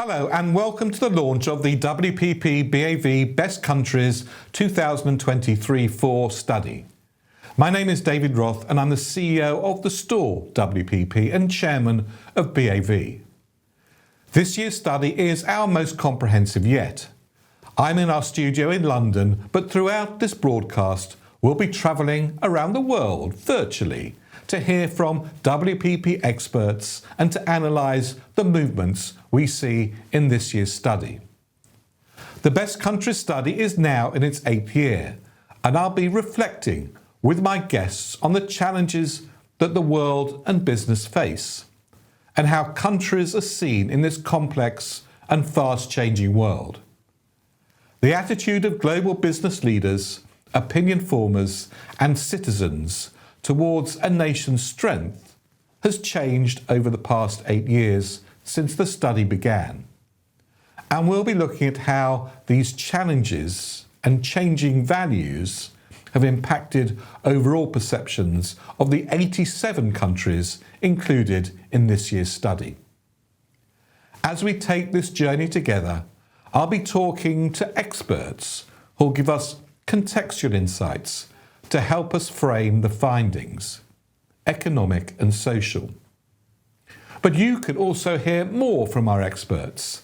Hello and welcome to the launch of the WPP BAV Best Countries 2023-4 study. My name is David Roth and I'm the CEO of the store WPP and chairman of BAV. This year's study is our most comprehensive yet. I'm in our studio in London, but throughout this broadcast we'll be travelling around the world virtually to hear from WPP experts and to analyse the movements we see in this year's study. The Best Countries study is now in its 8th year, and I'll be reflecting with my guests on the challenges that the world and business face, and how countries are seen in this complex and fast-changing world. The attitude of global business leaders, opinion formers and citizens towards a nation's strength has changed over the past 8 years since the study began. And we'll be looking at how these challenges and changing values have impacted overall perceptions of the 87 countries included in this year's study. As we take this journey together, I'll be talking to experts who'll give us contextual insights to help us frame the findings, economic and social. But you can also hear more from our experts,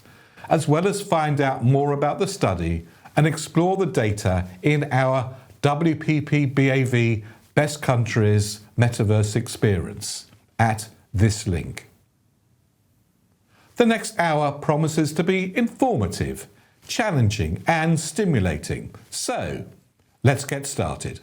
as well as find out more about the study and explore the data in our WPP BAV Best Countries Metaverse Experience at this link. The next hour promises to be informative, challenging and stimulating. So, let's get started.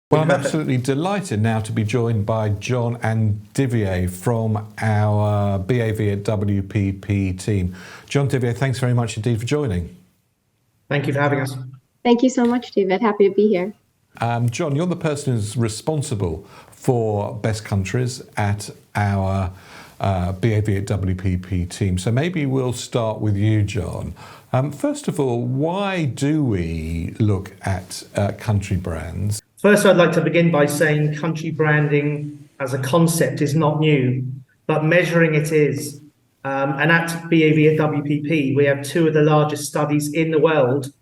Well, I'm absolutely delighted now to be joined by John and Divier from our BAV at WPP team. John, Divier, thanks very much indeed for joining. Thank you for having us. Thank you so much, David. Happy to be here. John, you're the person who's responsible for Best Countries at our BAV at WPP team. So maybe we'll start with you, John. First of all, why do we look at country brands? First, I'd like to begin by saying country branding as a concept is not new, but measuring it is. And at BAV at WPP, we have two of the largest studies in the world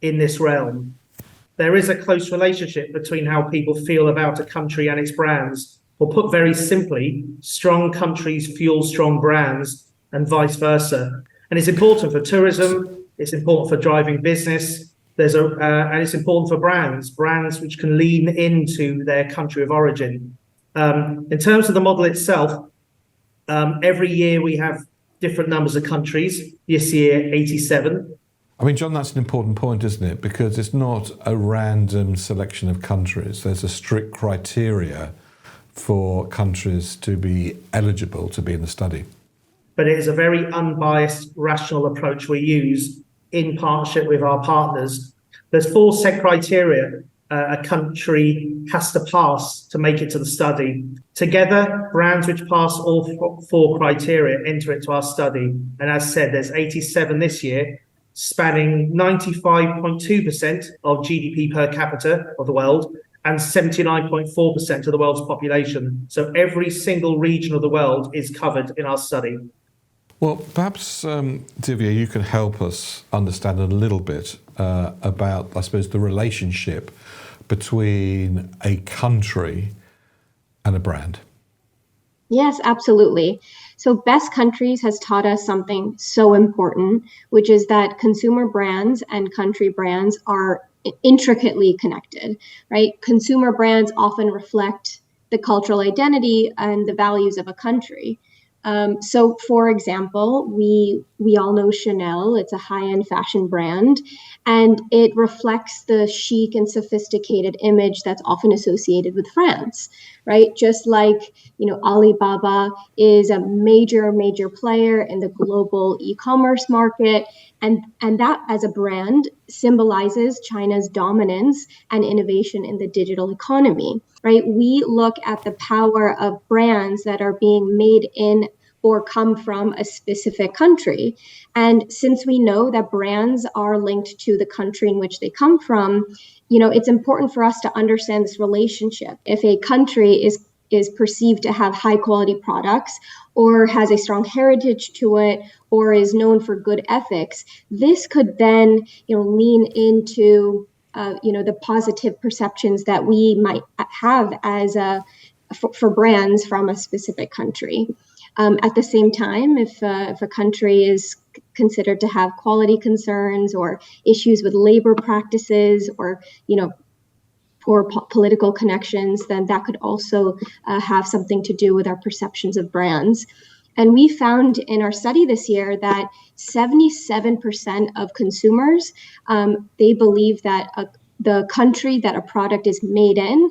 in this realm. There is a close relationship between how people feel about a country and its brands, or put very simply, strong countries fuel strong brands and vice versa. And it's important for tourism, it's important for driving business, and it's important for brands which can lean into their country of origin. In terms of the model itself, every year we have different numbers of countries. This year, 87. I mean, John, that's an important point, isn't it? Because it's not a random selection of countries. There's a strict criteria for countries to be eligible to be in the study. But it is a very unbiased, rational approach we use in partnership with our partners. There's 4 set criteria a country has to pass to make it to the study. Together, brands which pass all 4 criteria enter into our study. And as said, there's 87 this year, spanning 95.2% of GDP per capita of the world and 79.4% of the world's population. So every single region of the world is covered in our study. Well, perhaps, Divier, you can help us understand a little bit about, I suppose, the relationship between a country and a brand. Yes, absolutely. So Best Countries has taught us something so important, which is that consumer brands and country brands are intricately connected, right? Consumer brands often reflect the cultural identity and the values of a country. So, for example, we all know Chanel. It's a high-end fashion brand, and it reflects the chic and sophisticated image that's often associated with France, right? Just like, Alibaba is a major player in the global e-commerce market, and that as a brand symbolizes China's dominance and innovation in the digital economy, right? We look at the power of brands that are being made in or come from a specific country. And since we know that brands are linked to the country in which they come from, it's important for us to understand this relationship. If a country is is perceived to have high quality products or has a strong heritage to it or is known for good ethics, this could then, lean into the positive perceptions that we might have as for brands from a specific country. At the same time, if a country is considered to have quality concerns or issues with labor practices or poor political connections, then that could also have something to do with our perceptions of brands. And we found in our study this year that 77% of consumers, they believe that the country that a product is made in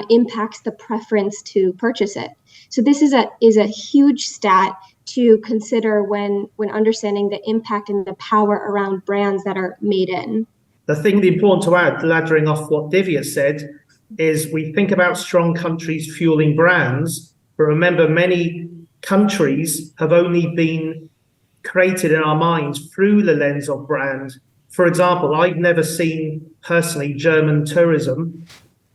impacts the preference to purchase it. So this is a huge stat to consider when understanding the impact and the power around brands that are made in. The important to add, laddering off what Divya said, is we think about strong countries fueling brands, but remember many countries have only been created in our minds through the lens of brand. For example, I've never seen personally German tourism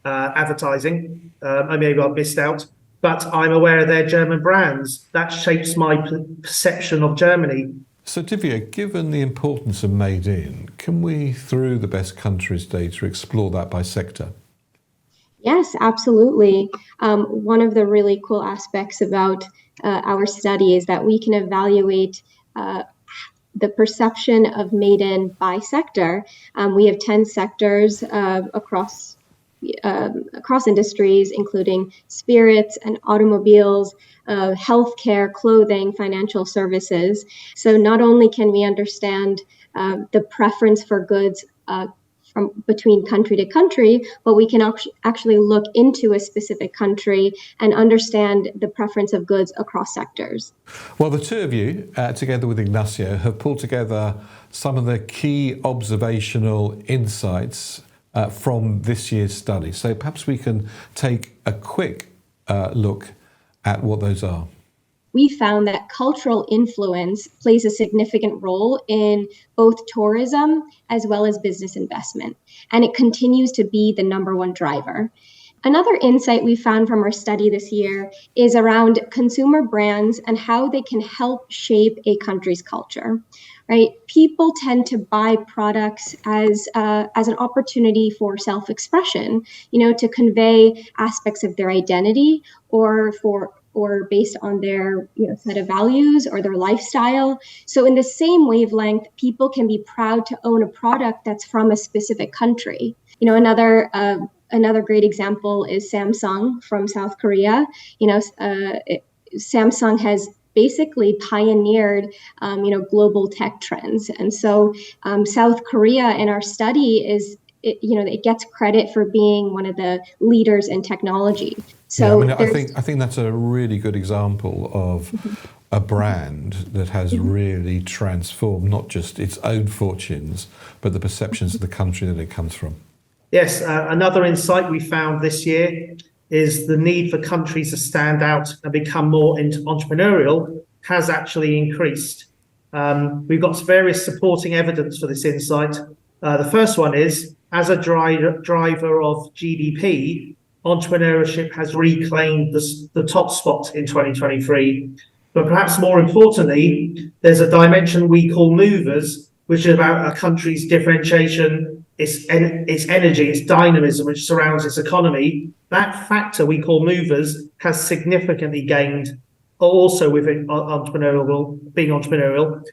advertising. Maybe I've missed out, but I'm aware of their German brands. That shapes my perception of Germany. So Divya, given the importance of made in, can we, through the best countries data, explore that by sector? Yes, absolutely. One of the really cool aspects about our study is that we can evaluate the perception of made in by sector. We have 10 sectors across industries, including spirits and automobiles, healthcare, clothing, financial services. So not only can we understand the preference for goods from between country to country, but we can actually look into a specific country and understand the preference of goods across sectors. Well, the two of you, together with Ignacio, have pulled together some of the key observational insights from this year's study. So perhaps we can take a quick look at what those are. We found that cultural influence plays a significant role in both tourism as well as business investment, and it continues to be the number one driver. Another insight we found from our study this year is around consumer brands and how they can help shape a country's culture. Right? People tend to buy products as an opportunity for self-expression, to convey aspects of their identity or based on their set of values or their lifestyle. So in the same wavelength, people can be proud to own a product that's from a specific country. Another great example is Samsung from South Korea. Samsung has basically pioneered, global tech trends. And so South Korea in our study it gets credit for being one of the leaders in technology. So I think that's a really good example of a brand that has really transformed not just its own fortunes, but the perceptions of the country that it comes from. Yes, another insight we found this year is the need for countries to stand out and become more entrepreneurial has actually increased. We've got various supporting evidence for this insight. The first one is, as a driver of GDP, entrepreneurship has reclaimed the top spot in 2023. But perhaps more importantly, there's a dimension we call movers, which is about a country's differentiation, its energy, its dynamism, which surrounds its economy. That factor we call movers has significantly gained also with being entrepreneurial,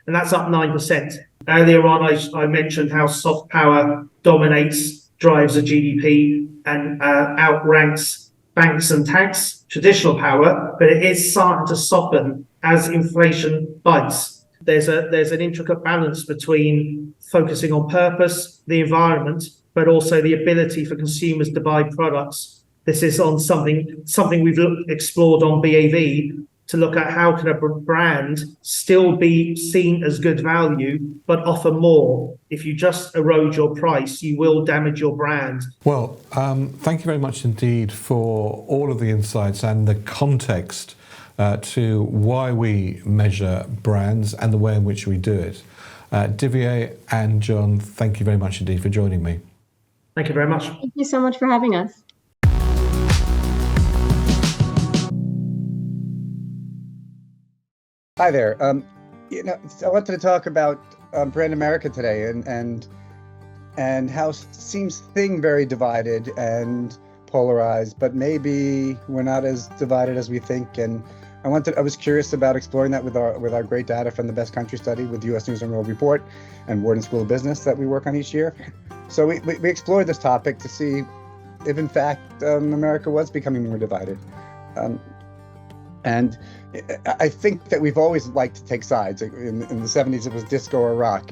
and that's up 9%. Earlier on, I mentioned how soft power drives the GDP and outranks banks and tax traditional power, but it is starting to soften as inflation bites. There's an intricate balance between focusing on purpose, the environment, but also the ability for consumers to buy products. This is on something we've explored on BAV to look at how can a brand still be seen as good value, but offer more. If you just erode your price, you will damage your brand. Well, thank you very much indeed for all of the insights and the context to why we measure brands and the way in which we do it. Divya and John, thank you very much indeed for joining me. Thank you very much. Thank you so much for having us. Hi there. I wanted to talk about Brand America today, and how seems thing very divided and polarized, but maybe we're not as divided as we think. And I was curious about exploring that with our great data from the Best Country Study with U.S. News and World Report and Wharton School of Business that we work on each year. So we explored this topic to see if in fact America was becoming more divided. And I think that we've always liked to take sides. In the 70s, it was disco or rock.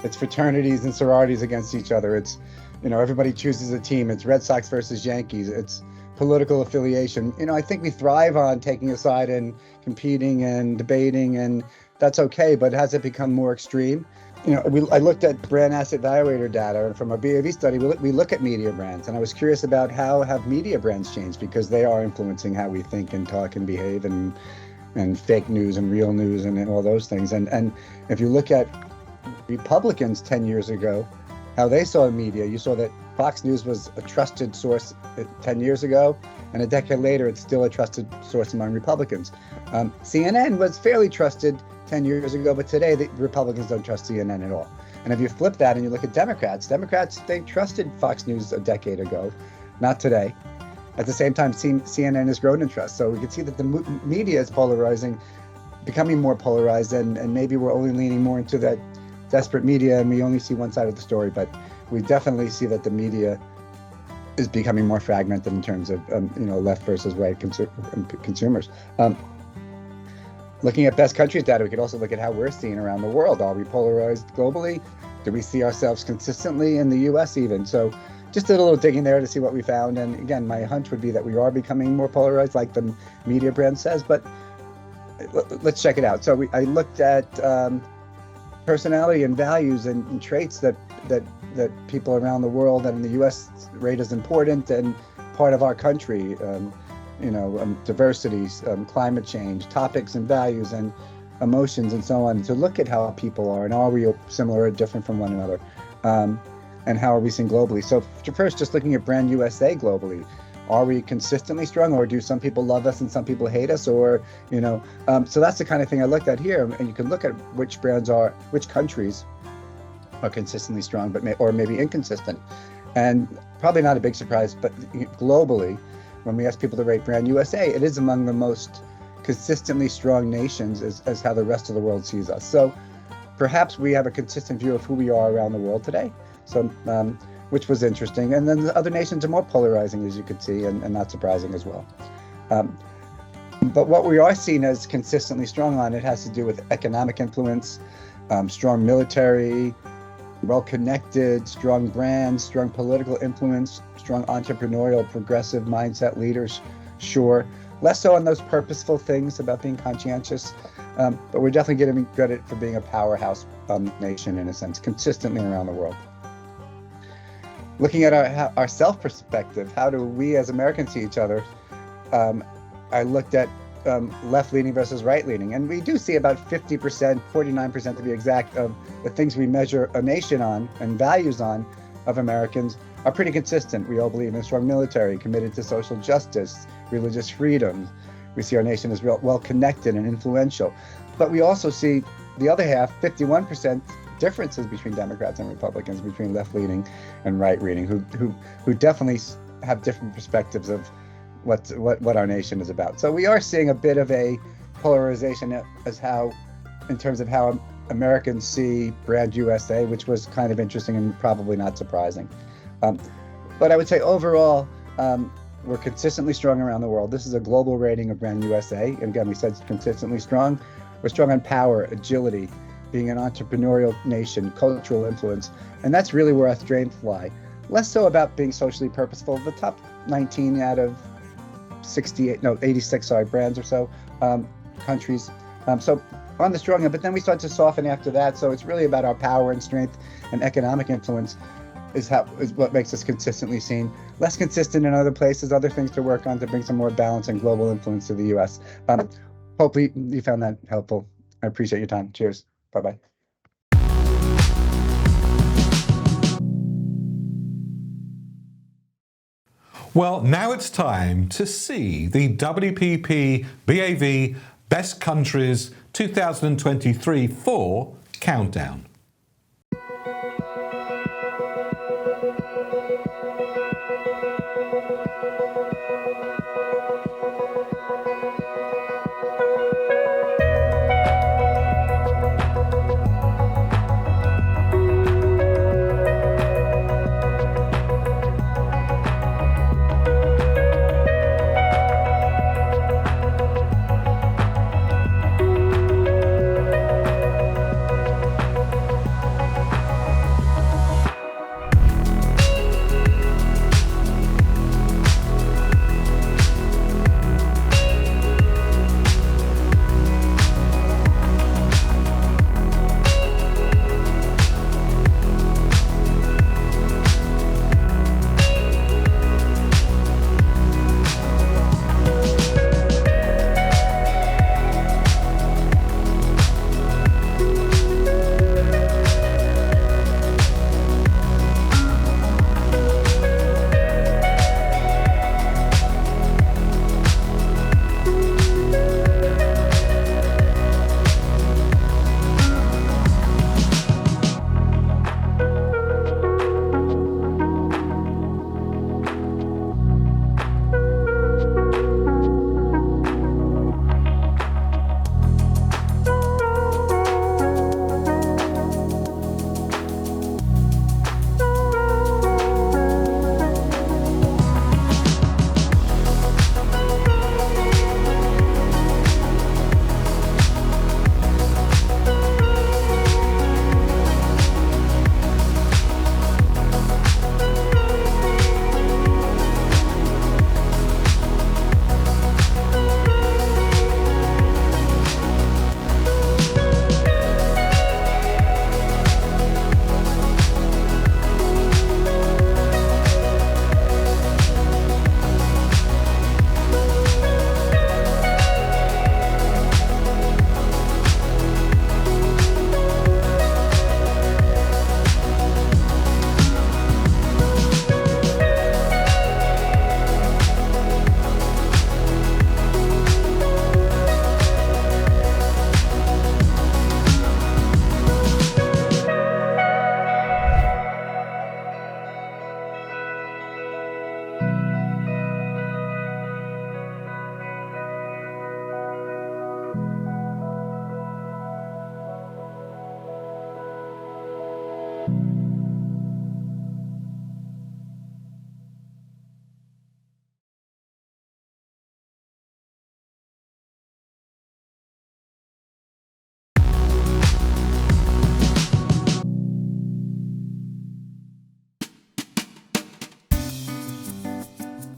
It's fraternities and sororities against each other. It's, everybody chooses a team. It's Red Sox versus Yankees. It's political affiliation. I think we thrive on taking a side and competing and debating, and that's okay. But has it become more extreme? I looked at brand asset valuator data, and from a BAV study, we look at media brands, and I was curious about how have media brands changed, because they are influencing how we think and talk and behave, and fake news and real news and all those things. And if you look at Republicans 10 years ago, how they saw media, you saw that Fox News was a trusted source 10 years ago, and a decade later, it's still a trusted source among Republicans. CNN was fairly trusted 10 years ago, but today the Republicans don't trust CNN at all. And if you flip that and you look at Democrats, they trusted Fox News a decade ago, not today. At the same time, CNN has grown in trust. So we can see that the media is polarizing, becoming more polarized, and maybe we're only leaning more into that desperate media and we only see one side of the story. But we definitely see that the media is becoming more fragmented in terms of left versus right consumers. Looking at best countries data, we could also look at how we're seen around the world. Are we polarized globally? Do we see ourselves consistently in the US even? So just did a little digging there to see what we found. And again, my hunch would be that we are becoming more polarized, like the media brand says, but let's check it out. So I looked at personality and values and traits that people around the world and in the US rate as important and part of our country. Diversity, climate change, topics and values and emotions and so on, to look at how people are and are we similar or different from one another, and how are we seen globally. So first, just looking at Brand USA globally, are we consistently strong, or do some people love us and some people hate us, or so that's the kind of thing I looked at here. And you can look at which countries are consistently strong, but maybe inconsistent. And probably not a big surprise, but globally, when we ask people to rate Brand USA, it is among the most consistently strong nations as how the rest of the world sees us. So perhaps we have a consistent view of who we are around the world today, so which was interesting. And then the other nations are more polarizing, as you could see, and not surprising as well. But what we are seen as consistently strong on, it has to do with economic influence, strong military, well-connected, strong brands, strong political influence, strong entrepreneurial, progressive mindset leaders, sure. Less so on those purposeful things about being conscientious, but we're definitely getting credit for being a powerhouse nation in a sense, consistently around the world. Looking at our self-perspective, how do we as Americans see each other? I looked at left-leaning versus right-leaning, and we do see about 50%, 49% to be exact, of the things we measure a nation on and values on of Americans are pretty consistent. We all believe in a strong military, committed to social justice, religious freedom. We see our nation as well-connected and influential. But we also see the other half, 51% differences between Democrats and Republicans, between left-leaning and right-leaning, who definitely have different perspectives of what our nation is about. So we are seeing a bit of a polarization in terms of how Americans see Brand USA, which was kind of interesting and probably not surprising. But I would say overall, we're consistently strong around the world. This is a global rating of Brand USA. And again, we said consistently strong. We're strong on power, agility, being an entrepreneurial nation, cultural influence. And that's really where our strengths lie. Less so about being socially purposeful. The top 19 out of 86 brands or so, countries. So on the strong end, but then we start to soften after that. So it's really about our power and strength and economic influence is what makes us consistently seen. Less consistent in other places, other things to work on to bring some more balance and global influence to the U.S. Hopefully you found that helpful. I appreciate your time. Cheers. Bye-bye. Well, now it's time to see the WPP BAV Best Countries 2023-4 Countdown.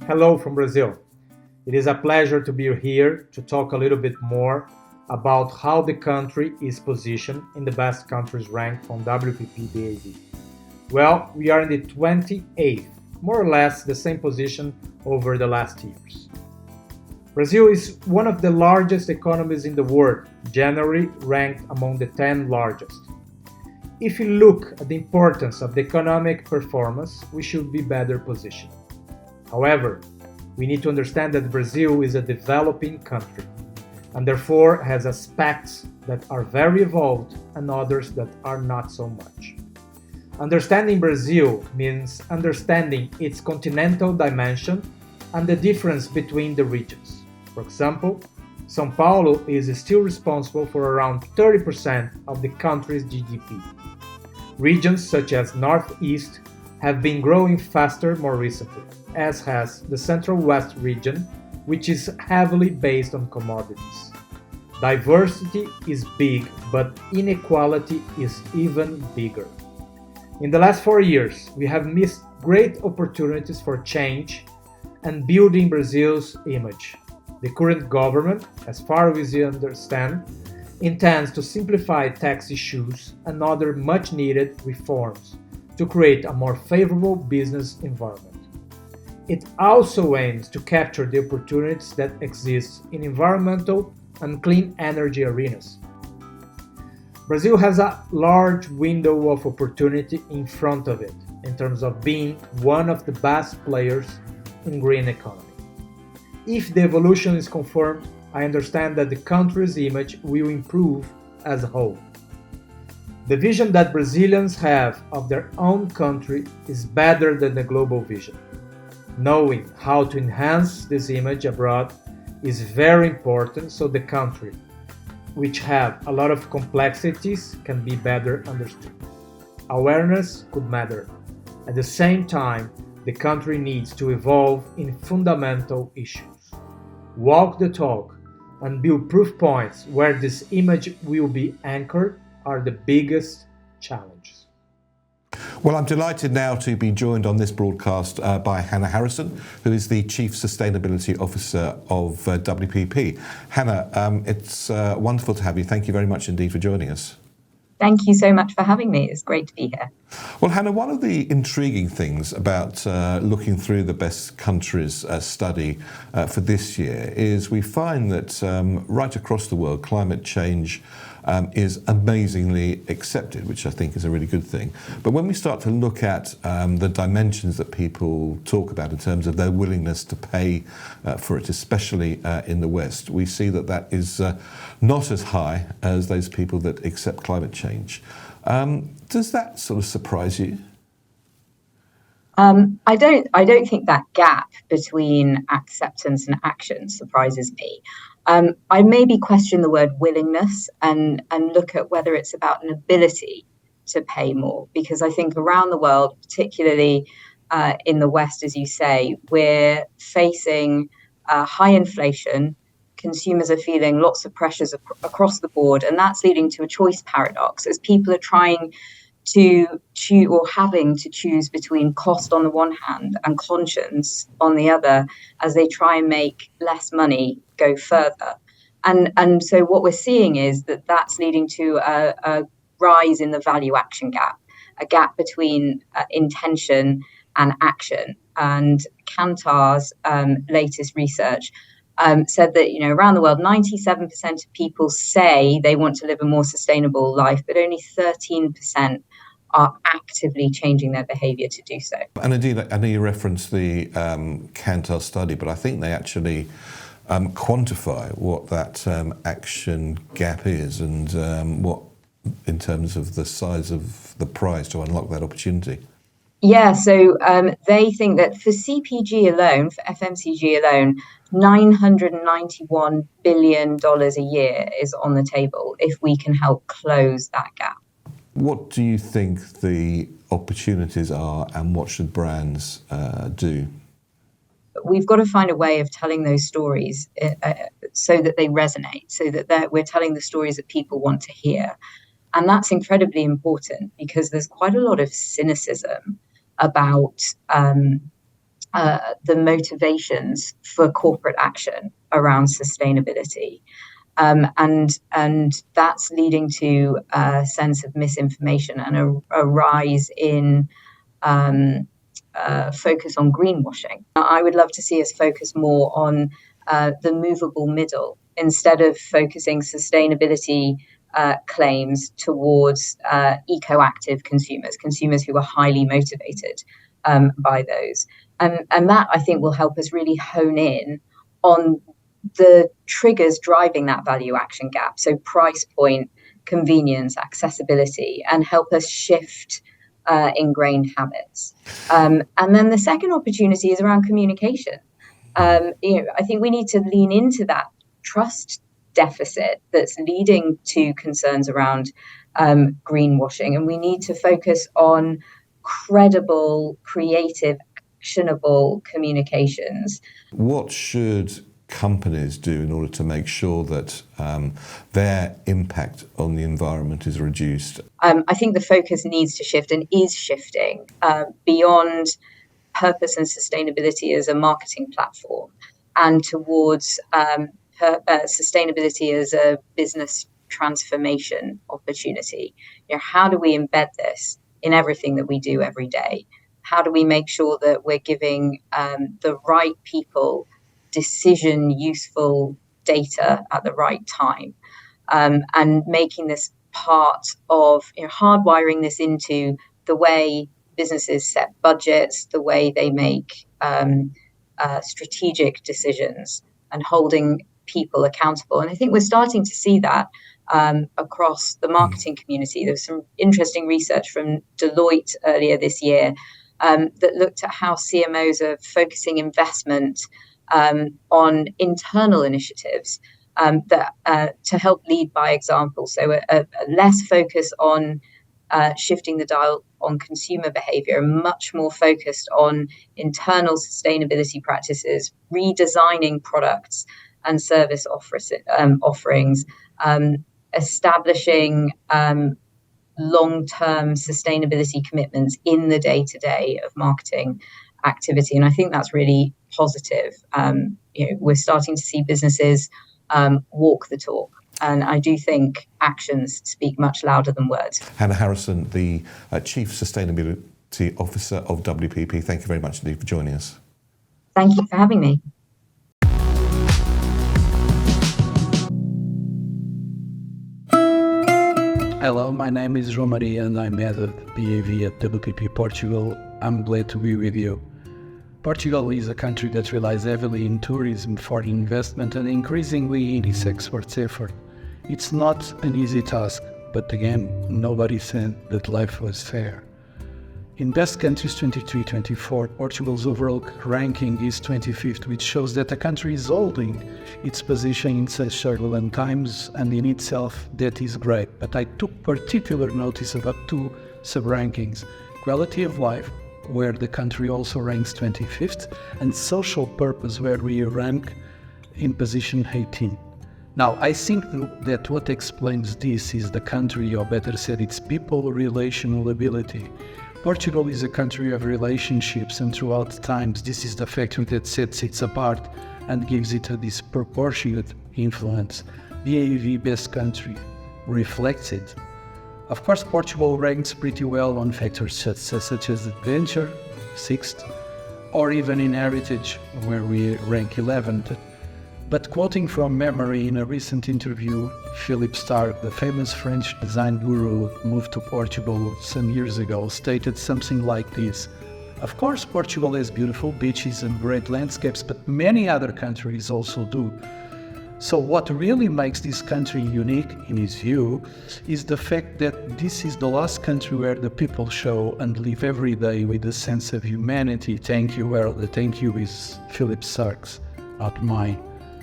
Hello from Brazil. It is a pleasure to be here to talk a little bit more about how the country is positioned in the best countries rank from WPP BAV. Well, we are in the 28th, more or less the same position over the last years. Brazil is one of the largest economies in the world, generally ranked among the 10 largest. If you look at the importance of the economic performance, we should be better positioned. However, we need to understand that Brazil is a developing country and therefore has aspects that are very evolved and others that are not so much. Understanding Brazil means understanding its continental dimension and the difference between the regions. For example, São Paulo is still responsible for around 30% of the country's GDP. Regions such as Northeast have been growing faster more recently, as has the Central West region, which is heavily based on commodities. Diversity is big, but inequality is even bigger. In the last 4 years, we have missed great opportunities for change and building Brazil's image. The current government, as far as we understand, intends to simplify tax issues and other much-needed reforms to create a more favorable business environment. It also aims to capture the opportunities that exist in environmental and clean energy arenas. Brazil has a large window of opportunity in front of it in terms of being one of the best players in green economy. If the evolution is confirmed, I understand that the country's image will improve as a whole. The vision that Brazilians have of their own country is better than the global vision. Knowing how to enhance this image abroad is very important so the country, which have a lot of complexities, can be better understood. Awareness could matter. At the same time, the country needs to evolve in fundamental issues. Walk the talk and build proof points where this image will be anchored are the biggest challenges. Well, I'm delighted now to be joined on this broadcast by Hannah Harrison, who is the Chief Sustainability Officer of WPP. Hannah, it's wonderful to have you. Thank you very much indeed for joining us. Thank you so much for having me. It's great to be here. Well, Hannah, one of the intriguing things about looking through the best countries study for this year is we find that right across the world, climate change is amazingly accepted, which I think is a really good thing. But when we start to look at the dimensions that people talk about in terms of their willingness to pay for it, especially in the West, we see that that is not as high as those people that accept climate change. Does that sort of surprise you? I don't think that gap between acceptance and action surprises me. I maybe question the word willingness and look at whether it's about an ability to pay more, because I think around the world, particularly in the West, as you say, we're facing high inflation. Consumers are feeling lots of pressures across the board, and that's leading to a choice paradox as people are trying to choose or having to choose between cost on the one hand and conscience on the other as they try and make less money go further. And so what we're seeing is that that's leading to a rise in the value action gap, a gap between intention and action. And Kantar's latest research said that, around the world, 97% of people say they want to live a more sustainable life, but only 13% are actively changing their behaviour to do so. And indeed, I know you referenced the Kantar study, but I think they actually quantify what that action gap is and what, in terms of the size of the prize to unlock that opportunity. Yeah, so they think that for CPG alone, for FMCG alone, $991 billion a year is on the table if we can help close that gap. What do you think the opportunities are, and what should brands do? We've got to find a way of telling those stories so that they resonate, so that we're telling the stories that people want to hear. And that's incredibly important because there's quite a lot of cynicism about the motivations for corporate action around sustainability. And that's leading to a sense of misinformation and a rise in focus on greenwashing. I would love to see us focus more on the movable middle instead of focusing sustainability claims towards eco-active consumers who are highly motivated by those. And that, I think, will help us really hone in on the triggers driving that value action gap. So price point, convenience, accessibility, and help us shift ingrained habits. And then the second opportunity is around communication. I think we need to lean into that trust deficit that's leading to concerns around greenwashing. And we need to focus on credible, creative, actionable communications. What should companies do in order to make sure that their impact on the environment is reduced? I think the focus needs to shift and is shifting beyond purpose and sustainability as a marketing platform and towards sustainability as a business transformation opportunity. How do we embed this in everything that we do every day? How do we make sure that we're giving the right people decision useful data at the right time, and making this part of hardwiring this into the way businesses set budgets, the way they make strategic decisions, and holding people accountable. And I think we're starting to see that across the marketing community. There was some interesting research from Deloitte earlier this year that looked at how CMOs are focusing investment on internal initiatives that to help lead by example. So a less focus on shifting the dial on consumer behavior, much more focused on internal sustainability practices, redesigning products and service offerings, establishing long-term sustainability commitments in the day-to-day of marketing activity. And I think that's really positive. We're starting to see businesses walk the talk. And I do think actions speak much louder than words. Hannah Harrison, the Chief Sustainability Officer of WPP, thank you very much indeed for joining us. Thank you for having me. Hello, my name is João Maria and I'm head of BAV at WPP Portugal. I'm glad to be with you. Portugal is a country that relies heavily in tourism for investment and increasingly in its export effort. It's not an easy task, but again, nobody said that life was fair. In Best Countries 23-24, Portugal's overall ranking is 25th, which shows that the country is holding its position in such turbulent times, and in itself that is great. But I took particular notice about two sub-rankings: quality of life, where the country also ranks 25th, and social purpose, where we rank in position 18. Now, I think that what explains this is the country, or better said, its people relational ability. Portugal is a country of relationships, and throughout times, this is the factor that sets it apart and gives it a disproportionate influence. BAV Best Country reflects it. Of course, Portugal ranks pretty well on factors such as adventure, 6th, or even in heritage, where we rank 11th. But quoting from memory, in a recent interview, Philippe Starck, the famous French design guru who moved to Portugal some years ago, stated something like this: "Of course, Portugal has beautiful beaches and great landscapes, but many other countries also do. So what really makes this country unique, in his view, is the fact that this is the last country where the people show and live every day with a sense of humanity." Thank you, well, the thank you is Philippe Starck's, not mine.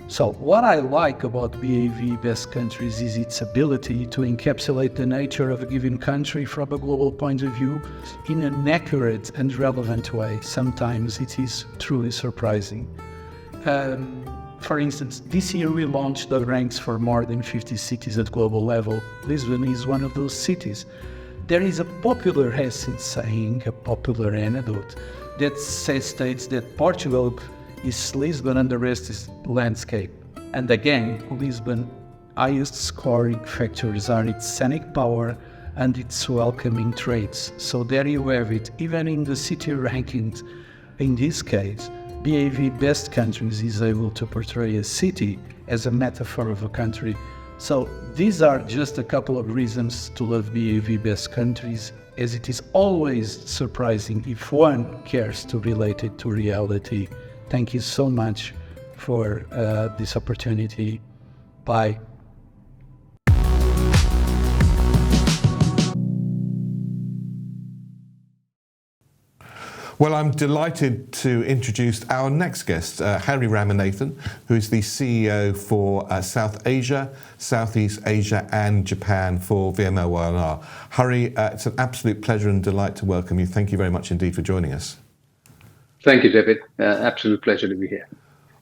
So what I like about BAV Best Countries is its ability to encapsulate the nature of a given country from a global point of view in an accurate and relevant way. Sometimes it is truly surprising. For instance, this year we launched the ranks for more than 50 cities at global level. Lisbon is one of those cities. There is a popular saying, a popular anecdote, that states that Portugal is Lisbon and the rest is landscape. And again, Lisbon's highest scoring factors are its scenic power and its welcoming traits. So there you have it. Even in the city rankings, in this case, BAV Best Countries is able to portray a city as a metaphor of a country. So these are just a couple of reasons to love BAV Best Countries, as it is always surprising if one cares to relate it to reality. Thank you so much for this opportunity. Bye. Well, I'm delighted to introduce our next guest, Hari Ramanathan, who is the CEO for South Asia, Southeast Asia and Japan for VMLY&R. Hari, it's an absolute pleasure and delight to welcome you. Thank you very much indeed for joining us. Thank you, David. Absolute pleasure to be here.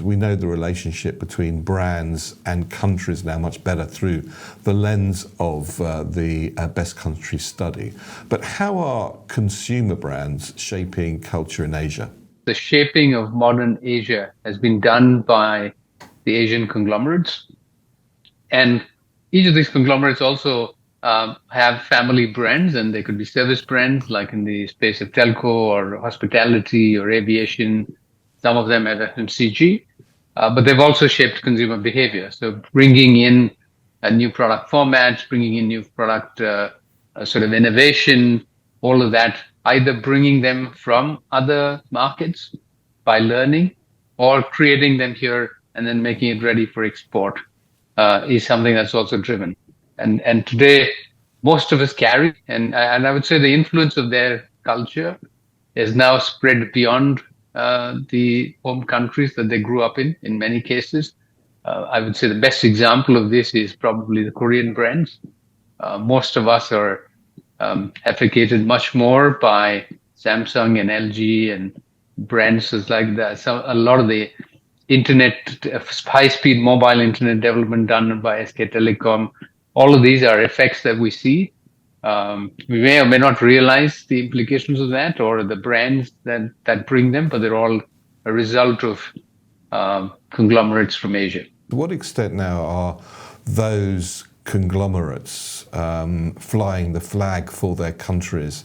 We know the relationship between brands and countries now much better through the lens of the Best Country study. But how are consumer brands shaping culture in Asia? The shaping of modern Asia has been done by the Asian conglomerates. And each of these conglomerates also have family brands, and they could be service brands, like in the space of telco or hospitality or aviation. Some of them have FMCG, but they've also shaped consumer behavior. So bringing in new product formats, bringing in new product sort of innovation, all of that, either bringing them from other markets by learning or creating them here and then making it ready for export is something that's also driven. And today, most of us carry, and I would say the influence of their culture is now spread beyond the home countries that they grew up in many cases. I would say the best example of this is probably the Korean brands. Most of us are advocated much more by Samsung and LG and brands like that. So a lot of the internet, high-speed mobile internet development done by SK Telecom, all of these are effects that we see. We may or may not realize the implications of that or the brands that bring them, but they're all a result of conglomerates from Asia. To what extent now are those conglomerates flying the flag for their countries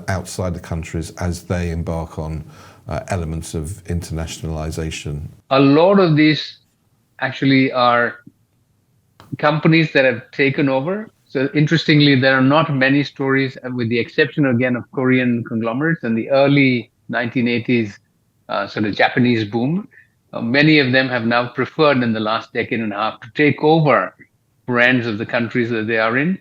outside the countries as they embark on elements of internationalization? A lot of these actually are companies that have taken over. So interestingly, there are not many stories, with the exception again of Korean conglomerates and the early 1980s sort of Japanese boom. Many of them have now preferred in the last decade and a half to take over brands of the countries that they are in.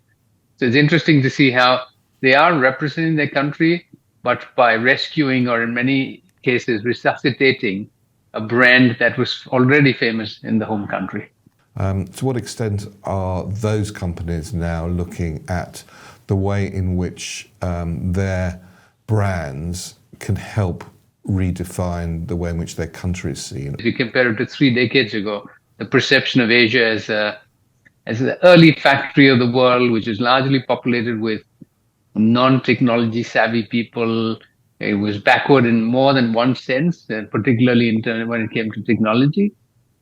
So it's interesting to see how they are representing their country, but by rescuing or in many cases resuscitating a brand that was already famous in the home country. To what extent are those companies now looking at the way in which their brands can help redefine the way in which their country is seen? If you compare it to 3 decades ago, the perception of Asia as the early factory of the world, which is largely populated with non-technology savvy people, it was backward in more than one sense, particularly when it came to technology.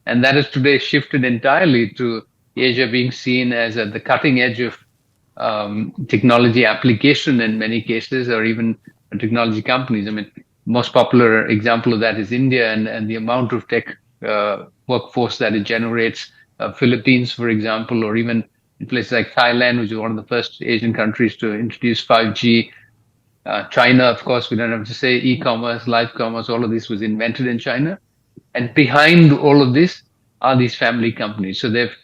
And that has today shifted entirely to Asia being seen as at the cutting edge of technology application in many cases, or even technology companies. I mean, most popular example of that is India and the amount of tech workforce that it generates. Philippines, for example, or even in places like Thailand, which is one of the first Asian countries to introduce 5G. China, of course, we don't have to say e-commerce, live commerce, all of this was invented in China. And behind all of this are these family companies. So they've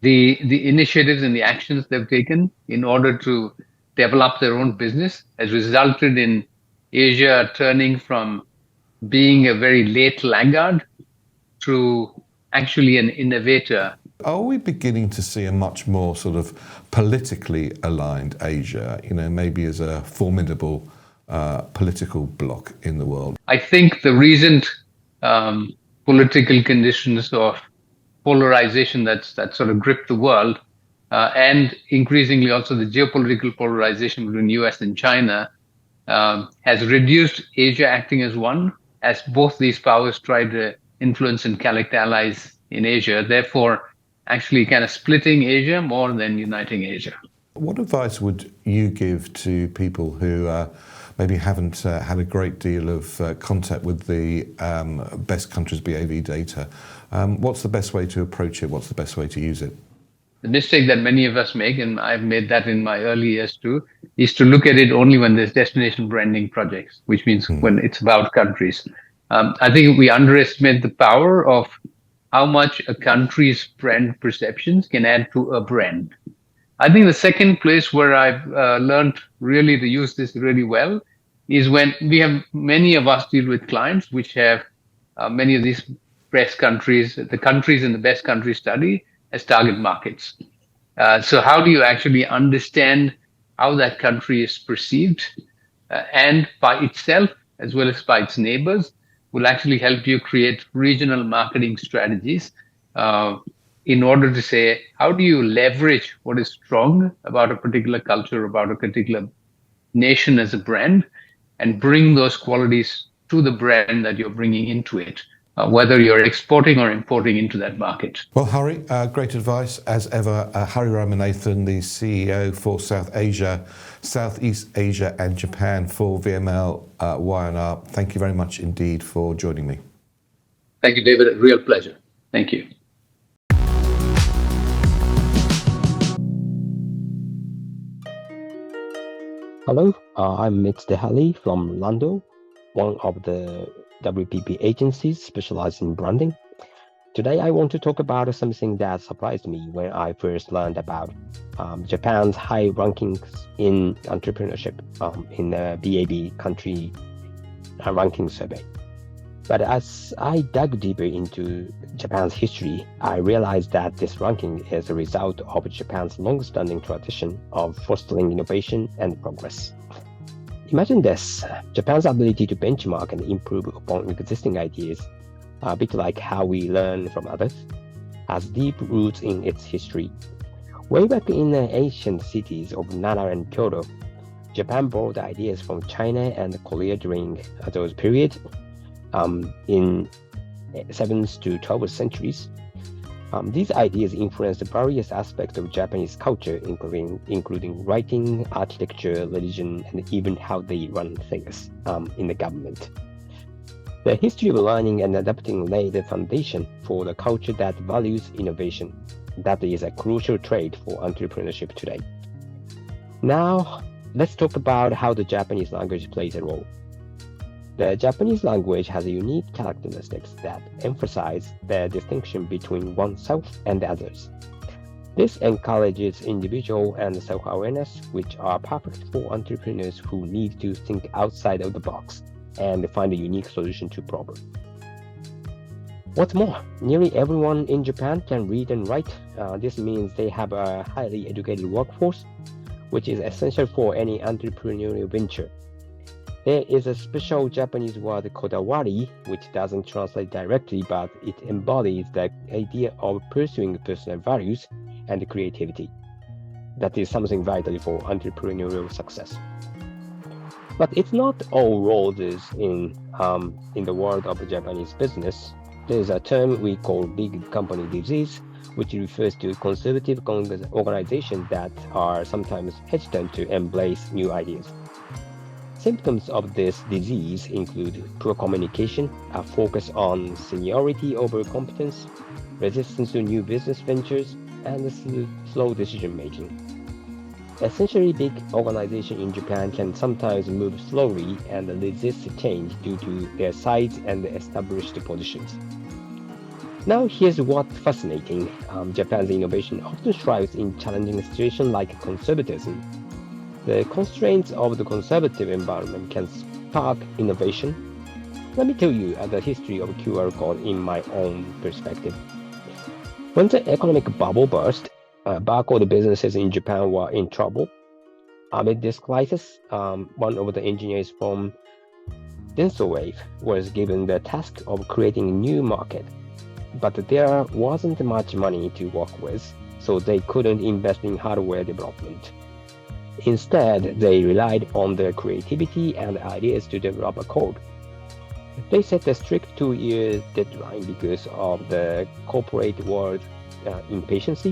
the initiatives and the actions they've taken in order to develop their own business has resulted in Asia turning from being a very late laggard to actually an innovator. Are we beginning to see a much more sort of politically aligned Asia, maybe as a formidable political bloc in the world? I think the recent political conditions of polarization that sort of gripped the world, and increasingly also the geopolitical polarization between US and China, has reduced Asia acting as one, as both these powers try to influence and collect allies in Asia, therefore actually kind of splitting Asia more than uniting Asia. What advice would you give to people who maybe haven't had a great deal of contact with the best countries BAV data? What's the best way to approach it? What's the best way to use it? The mistake that many of us make, and I've made that in my early years too, is to look at it only when there's destination branding projects, which means when it's about countries. I think we underestimate the power of how much a country's brand perceptions can add to a brand. I think the second place where I've learned really to use this really well is when many of us deal with clients which have many of these best countries, the countries in the best country study as target markets. So how do you actually understand how that country is perceived and by itself as well as by its neighbors will actually help you create regional marketing strategies in order to say, how do you leverage what is strong about a particular culture, about a particular nation as a brand, and bring those qualities to the brand that you're bringing into it, whether you're exporting or importing into that market. Well, Hari, great advice as ever. Hari Ramanathan, the CEO for South Asia, Southeast Asia and Japan for VML Y&R. Thank you very much indeed for joining me. Thank you, David. A real pleasure. Thank you. Hello, I'm Mitch Dehali from London, one of the WPP agencies specializing in branding. Today, I want to talk about something that surprised me when I first learned about Japan's high rankings in entrepreneurship in the BAB country ranking survey. But as I dug deeper into Japan's history, I realized that this ranking is a result of Japan's long-standing tradition of fostering innovation and progress. Imagine this: Japan's ability to benchmark and improve upon existing ideas, a bit like how we learn from others, has deep roots in its history. Way back in the ancient cities of Nara and Kyoto, Japan borrowed ideas from China and Korea during those periods in 7th to 12th centuries. These ideas influenced various aspects of Japanese culture, including writing, architecture, religion, and even how they run things in the government. The history of learning and adapting laid the foundation for the culture that values innovation. That is a crucial trait for entrepreneurship today. Now, let's talk about how the Japanese language plays a role. The Japanese language has unique characteristics that emphasize the distinction between oneself and others. This encourages individual and self-awareness, which are perfect for entrepreneurs who need to think outside of the box and find a unique solution to problems. What's more, nearly everyone in Japan can read and write. This means they have a highly educated workforce, which is essential for any entrepreneurial venture. There is a special Japanese word kodawari, which doesn't translate directly, but it embodies the idea of pursuing personal values and creativity. That is something vital for entrepreneurial success. But it's not all roses in the world of Japanese business. There is a term we call big company disease, which refers to conservative organizations that are sometimes hesitant to embrace new ideas. Symptoms of this disease include poor communication, a focus on seniority over competence, resistance to new business ventures, and slow decision-making. Essentially, big organizations in Japan can sometimes move slowly and resist change due to their size and established positions. Now, here's what's fascinating. Japan's innovation often thrives in challenging situations like conservatism. The constraints of the conservative environment can spark innovation. Let me tell you the history of QR code in my own perspective. When the economic bubble burst, barcode businesses in Japan were in trouble. Amid this crisis, one of the engineers from Denso was given the task of creating a new market. But there wasn't much money to work with, so they couldn't invest in hardware development. Instead, they relied on their creativity and ideas to develop a code. They set a strict 2-year deadline because of the corporate world's impatience.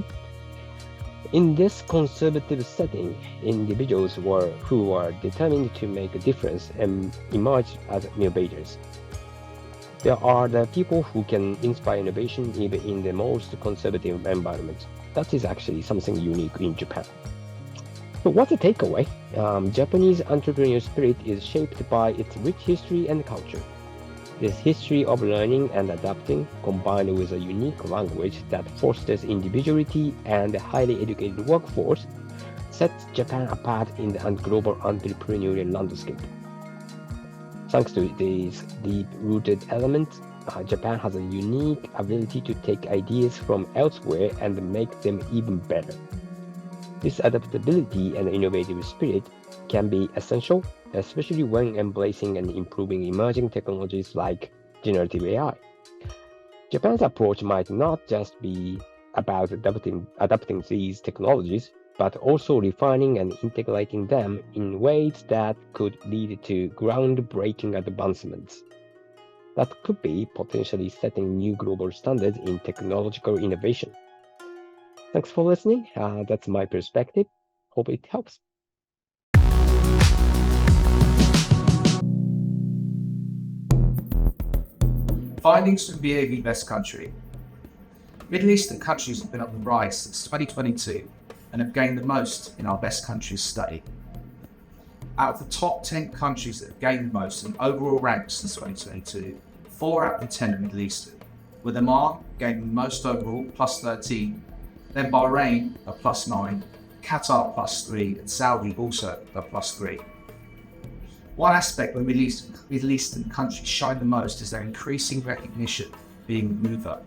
In this conservative setting, individuals who were determined to make a difference and emerged as innovators. There are the people who can inspire innovation even in the most conservative environments. That is actually something unique in Japan. So what's the takeaway? Japanese entrepreneurial spirit is shaped by its rich history and culture. This history of learning and adapting, combined with a unique language that fosters individuality and a highly educated workforce, sets Japan apart in the global entrepreneurial landscape. Thanks to these deep-rooted elements, Japan has a unique ability to take ideas from elsewhere and make them even better. This adaptability and innovative spirit can be essential, especially when embracing and improving emerging technologies like generative AI. Japan's approach might not just be about adapting these technologies, but also refining and integrating them in ways that could lead to groundbreaking advancements. That could be potentially setting new global standards in technological innovation. Thanks for listening. That's my perspective. Hope it helps. Findings from BAV Best Country. Middle Eastern countries have been on the rise since 2022 and have gained the most in our Best Countries study. Out of the top 10 countries that have gained the most in overall ranks since 2022, 4 out of the 10 are Middle Eastern, with Oman gaining most overall, plus 13, then Bahrain a plus 9, Qatar plus 3, and Saudi also a plus 3. One aspect where Middle Eastern countries shine the most is their increasing recognition being a mover.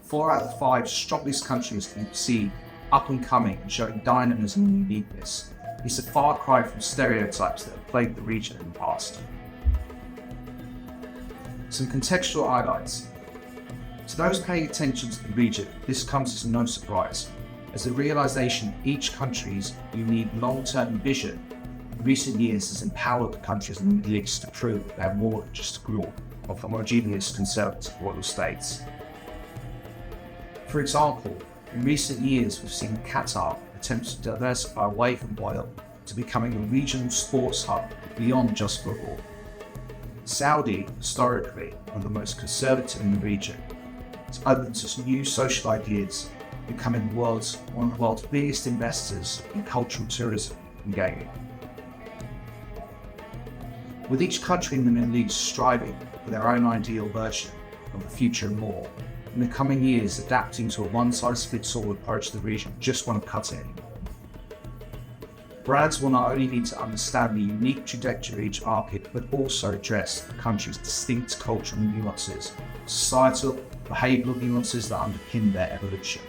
4 out of 5 strongest countries can see up and coming and showing dynamism and uniqueness. It's a far cry from stereotypes that have plagued the region in the past. Some contextual highlights. To those paying attention to the region, this comes as no surprise, as the realization each country's unique long-term vision in recent years has empowered the countries in the Middle East to prove that they're more than just a group of homogeneous conservative royal states. For example, in recent years we've seen Qatar attempt to diversify away from oil to becoming a regional sports hub beyond just football. Saudi, historically one of the most conservative in the region, has opened to new social ideas, becoming one of the world's biggest investors in cultural tourism and gaming. With each country in the Middle East striving for their own ideal version of the future and more, in the coming years adapting to a one-size-fits-all approach to the region just won't cut it anymore. Brands will not only need to understand the unique trajectory of each market, but also address the country's distinct cultural nuances, societal, behavioural nuances that underpin their evolution.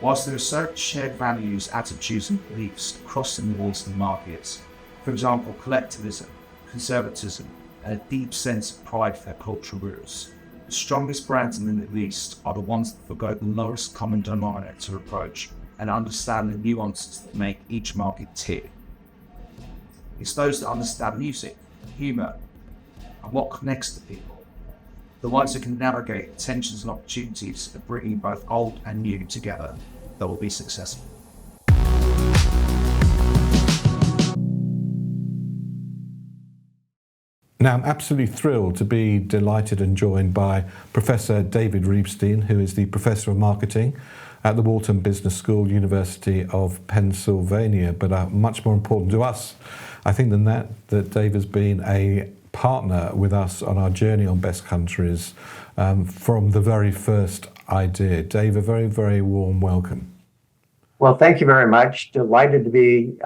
Whilst there are certain shared values, attitudes and beliefs across the Middle Eastern markets, for example collectivism, conservatism and a deep sense of pride for their cultural roots, the strongest brands in the Middle East are the ones that forgo the lowest common denominator approach and understand the nuances that make each market tick. It's those that understand music, humour, and what connects the people, the ones that can navigate the tensions and opportunities of bringing both old and new together, that will be successful. Now, I'm absolutely thrilled to be delighted and joined by Professor David Rothstein, who is the Professor of Marketing at the Wharton Business School, University of Pennsylvania. But much more important to us, I think, than that Dave has been a partner with us on our journey on best countries from the very first idea. Dave, a very, very warm welcome. Well, thank you very much. Delighted to be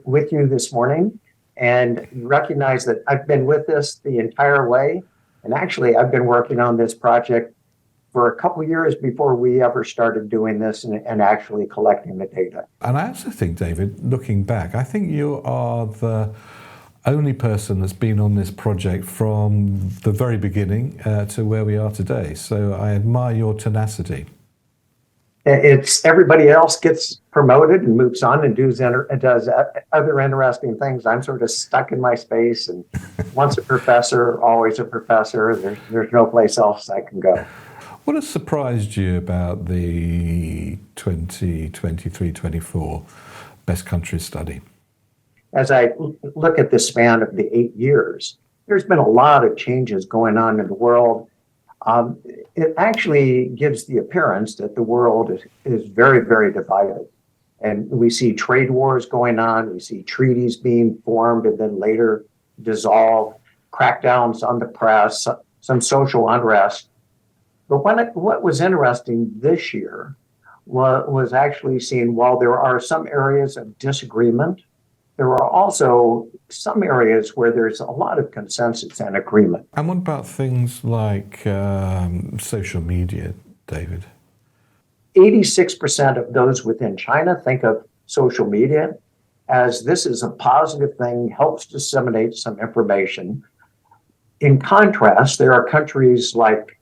with you this morning, and recognize that I've been with this the entire way. And actually, I've been working on this project for a couple of years before we ever started doing this and actually collecting the data. And I also think, David, looking back, I think you are the only person that's been on this project from the very beginning to where we are today. So I admire your tenacity. It's everybody else gets promoted and moves on and does other interesting things. I'm sort of stuck in my space, and once a professor, always a professor. There's no place else I can go. What has surprised you about the 2023-24 Best Countries study? As I look at the span of the 8 years, there's been a lot of changes going on in the world. It actually gives the appearance that the world is very, very divided. And we see trade wars going on, we see treaties being formed and then later dissolved, crackdowns on the press, some social unrest. But what was interesting this year was actually seeing, while there are some areas of disagreement, there are also some areas where there's a lot of consensus and agreement. And what about things like social media, David? 86% of those within China think of social media as this is a positive thing, helps disseminate some information. In contrast, there are countries like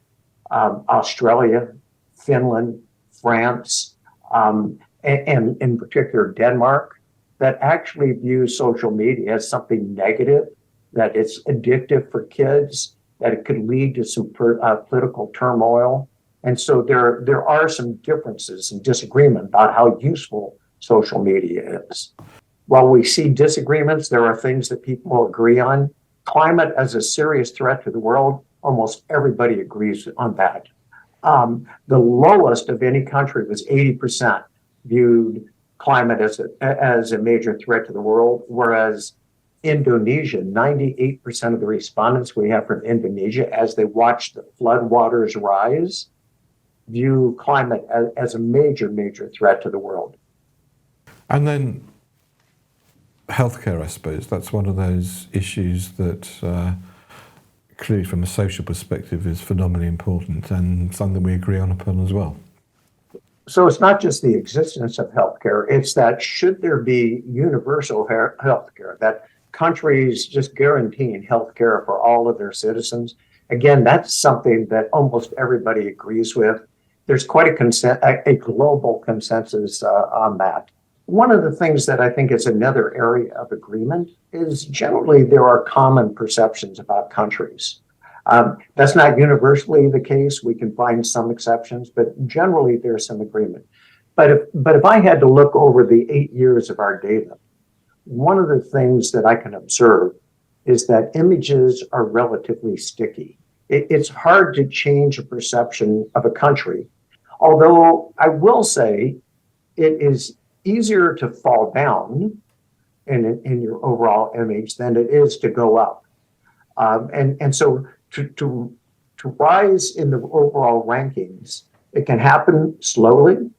Australia, Finland, France, and in particular Denmark, that actually view social media as something negative, that it's addictive for kids, that it could lead to some political turmoil. And so there are some differences and disagreement about how useful social media is. While we see disagreements, there are things that people agree on. Climate as a serious threat to the world, almost everybody agrees on that. The lowest of any country was 80% viewed climate as a major threat to the world, whereas Indonesia, 98% of the respondents we have from Indonesia, as they watch the floodwaters rise, view climate as a major, major threat to the world. And then healthcare, I suppose, that's one of those issues that clearly from a social perspective is phenomenally important and something we agree on upon as well. So it's not just the existence of healthcare, it's that should there be universal healthcare, that countries just guaranteeing healthcare for all of their citizens. Again, that's something that almost everybody agrees with. There's quite a global consensus on that. One of the things that I think is another area of agreement is generally there are common perceptions about countries. That's not universally the case. We can find some exceptions, but generally there's some agreement. But if I had to look over the 8 years of our data, one of the things that I can observe is that images are relatively sticky. It's hard to change a perception of a country, although I will say it is easier to fall down in your overall image than it is to go up. And so to rise in the overall rankings, it can happen slowly,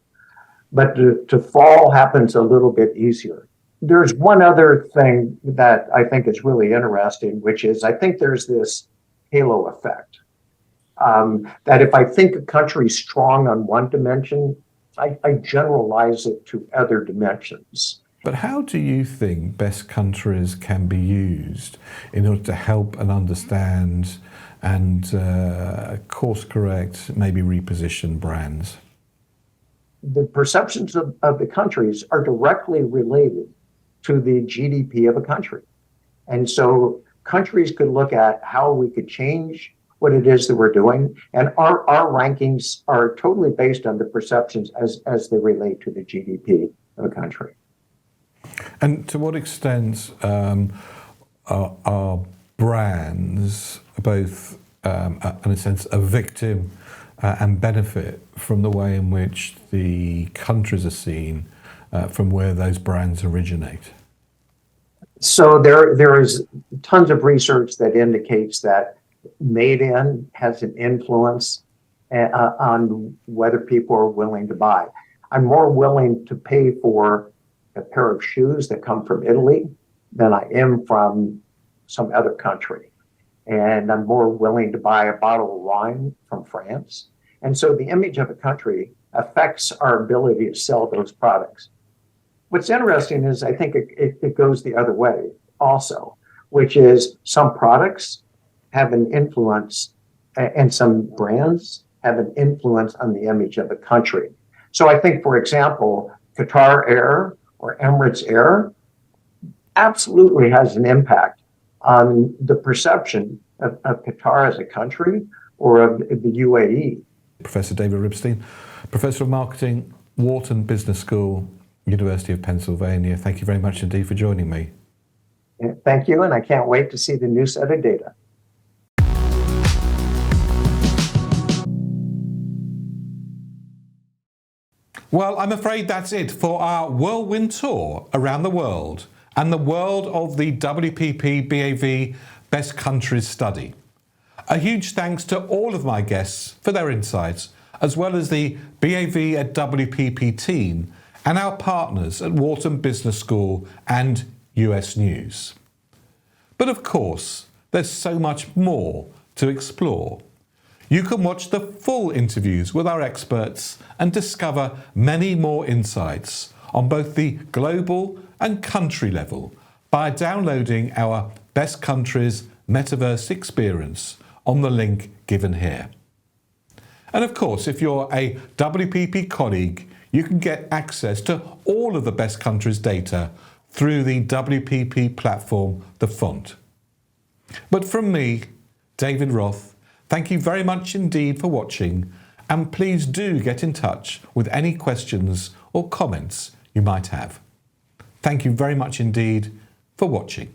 but to fall happens a little bit easier. There's one other thing that I think is really interesting, which is I think there's this halo effect. That if I think a country's strong on one dimension, I generalize it to other dimensions. But how do you think best countries can be used in order to help and understand and course correct, maybe reposition brands? The perceptions of the countries are directly related to the GDP of a country. And so countries could look at how we could change what it is that we're doing. And our rankings are totally based on the perceptions as they relate to the GDP of a country. And to what extent are brands both, in a sense, a victim and benefit from the way in which the countries are seen from where those brands originate? So there is tons of research that indicates that made in has an influence on whether people are willing to buy. I'm more willing to pay for a pair of shoes that come from Italy than I am from some other country. And I'm more willing to buy a bottle of wine from France. And so the image of a country affects our ability to sell those products. What's interesting is I think it goes the other way also, which is some products have an influence and some brands have an influence on the image of a country. So I think, for example, Qatar Air or Emirates Air absolutely has an impact on the perception of Qatar as a country or of the UAE. Professor David Ripstein, Professor of Marketing, Wharton Business School, University of Pennsylvania. Thank you very much indeed for joining me. Thank you, and I can't wait to see the new set of data. Well, I'm afraid that's it for our whirlwind tour around the world and the world of the WPP BAV Best Countries study. A huge thanks to all of my guests for their insights, as well as the BAV at WPP team and our partners at Wharton Business School and US News. But of course, there's so much more to explore. You can watch the full interviews with our experts and discover many more insights on both the global and country level by downloading our Best Countries Metaverse experience on the link given here. And of course, if you're a WPP colleague, you can get access to all of the Best Countries data through the WPP platform, The Font. But from me, David Roth, thank you very much indeed for watching, and please do get in touch with any questions or comments you might have. Thank you very much indeed for watching.